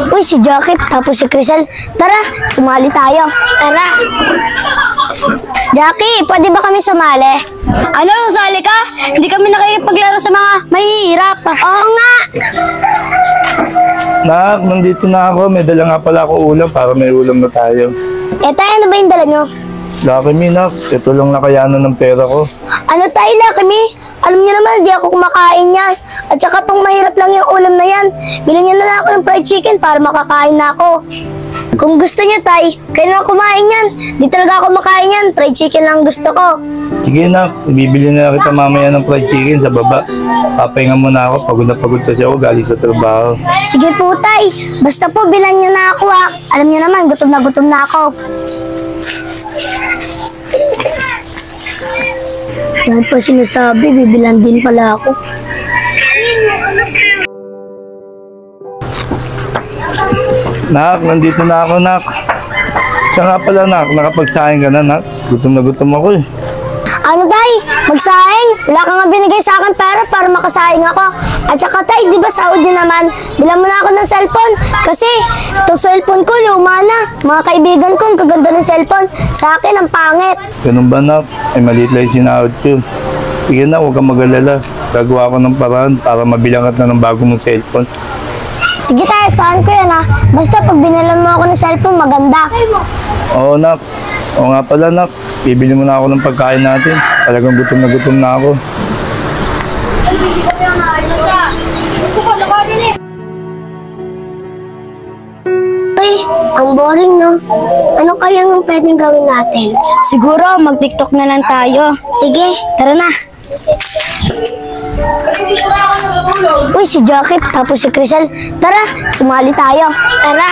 Uy, si Jackie, tapos si Crisel. Tara, sumali tayo. Tara. Jackie, pwede ba kami sumali? Ano, sali ka? Hindi kami nakikipaglaro sa mga mahihirap. Oo nga. Nak, nandito na ako. May dala nga pala ako ulam para may ulam na tayo. Tay, ano ba yung dala nyo? Lucky me, Nak. Ito lang nakayanan ng pera ko. Ano tayo, Lucky me? Alam niyo naman, di ako kumakain yan. At saka pang mahirap lang yung ulam na yan. Bilhin niyo na lang ako yung fried chicken para makakain na ako. Kung gusto niyo, Tay, kayo na kumain yan. Di talaga ako makain yan. Fried chicken lang gusto ko. Sige, Nak. Bibili na kita mamaya ng fried chicken sa baba. Papahinga muna ako. Pagod na pagod kasi ako galing sa trabaho. Sige po, Tay. Basta po, bilan niyo na ako, ha. Alam niyo naman, gutom na ako. Dahil pa sinasabi, bibilan din pala ako. Nak, nandito na ako, Nak. Siya nga pala, Nak. Nakapagsahin ka na, Nak. Gutom na gutom ako eh. Ano, Tay? Magsaing? Wala ka nga binigay sa akin pera para makasaing ako. At saka, Tay, di ba sahod nyo naman? Bilang mo na ako ng cellphone. Kasi, itong cellphone ko, luma na. Mga kaibigan ko, ang kaganda ng cellphone. Sa akin, ang pangit. Ganun ba, Nak? Ay, maliit lang yung sinahod ko. Sige na, huwag kang mag-alala. Gagawa ko ng paraan para mabilang ka na ng bago mong cellphone. Sige, Tay, saan ko yan, ha? Basta pag binalan mo ako ng cellphone, maganda. Oo, Nak. Oo nga pala, Nak. Bibili mo na ako ng pagkain natin. Talagang gutom na ako. Uy, ang boring, no? Ano kayang pwedeng gawin natin? Siguro, mag-TikTok na lang tayo. Sige, tara na. Uy, si Jackie, tapos si Crisel. Tara, sumali tayo. Tara.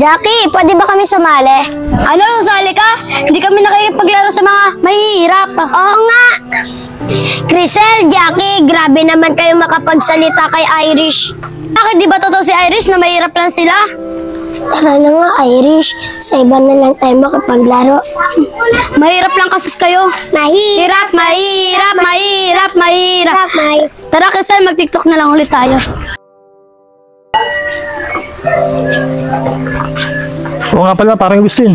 Jackie, pwede ba kami sumali? Ano, sali ka? Hindi kami nakikipaglaro sa mga mahihirap. Oo nga. Crisel, Jackie, grabe naman kayo makapagsalita kay Irish. Bakit di ba totoo si Irish na mahirap lang sila? Tara na nga, Irish. Sa iba na lang tayo makapaglaro. Mahirap lang kasi kayo. Mahirap. Tara kasi mag-TikTok na lang ulit tayo. Oo nga pala, parang Agustin.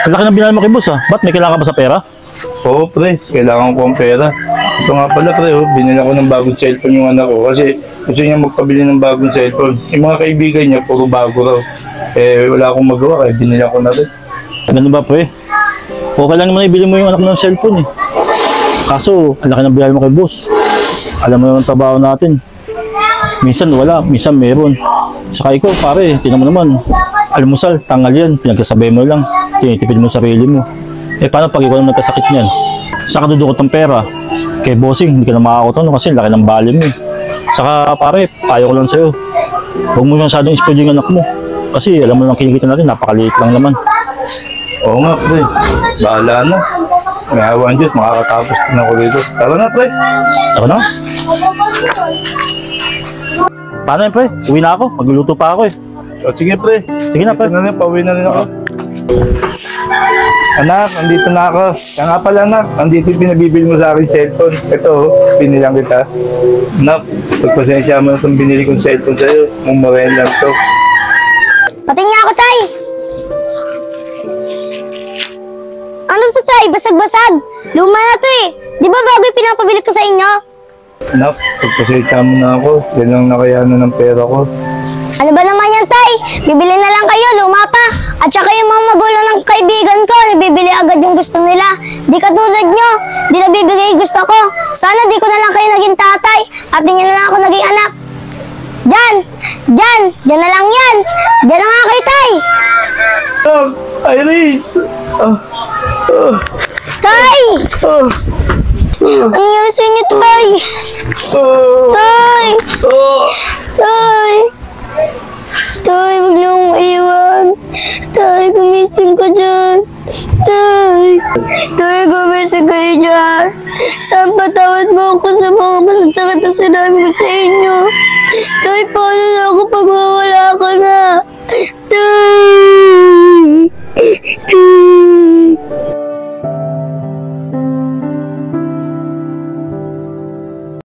Ang laki ng binayad mo kay boss, Ba't may kailangan ka ba sa pera? Oo, pre. Kailangan ko ang pera. Ito nga pala, pre. Binili ko ng bagong cellphone yung anak ko kasi gusto niya magpabili ng bagong cellphone. Yung mga kaibigan niya, puro bago raw. Wala akong magawa kaya binili ko na rin. Ganun ba, pre? Okay lang naman ibili mo yung anak mo ng cellphone, Kaso, ang laki ng binayad mo kay boss. Alam mo yung trabaho natin. Minsan wala, minsan meron. Saka ikaw, pare, tinan mo naman. Almusal, tangal yan, pinagkasabay mo lang. Tinitipid mo sarili mo. Paano pag ikaw naman nagkasakit niyan? Saan ka dudukot ng pera? Kay bossing, hindi ka na makakotano kasi laki ng bali mo. Saka pare, payo ko lang sa'yo. Huwag mo masyadong spoil yung anak mo. Kasi alam mo lang kinikita natin, napakaliit lang naman. Oo nga, pre. Bahala na. May awan Diyos, makakatapos din ako rito. Tara na, pre. Tara na. Paano yan, pre? Uwi na ako. Magluluto pa ako O, sige, pre. Sige na, pre. Ito na rin, pauwi na rin ako. Anak, nandito na ako. Kaya nga pala, anak, nandito yung pinabibili mo sa akin cellphone. Ito, binilang kita. Anak, pagpasensya mo na itong binili kong cellphone sa'yo. Mumurahin lang ito. Pati nga ako, Tay. Ano to, Tay? Basag-basag. Luma na to Di ba bago yung pinapabili ko sa inyo? Anak, pagpasensya mo na ako. Yan lang nakayanan ng pera ko. Ano ba naman yan, Tay? Bibili na lang kayo, luma pa. At saka yung mga magulang ng kaibigan ko, nabibili agad yung gusto nila. Di katulad nyo, di nabibigay gusto ko. Sana di ko na lang kayo naging tatay at di nyo na lang ako naging anak. Diyan na lang yan. Diyan na nga kayo, Tay. Iris! Tay! Ano nangyari sa inyo, Tay? Tay! Tay! Tay, huwag niyo akong iwan. Tay, gumising ka dyan. Tay, gumising kayo dyan. Saan patawad mo ako sa mga masasakit na sinabi ko sa inyo? Tay, paano na ako pag mawala ka na? Tay!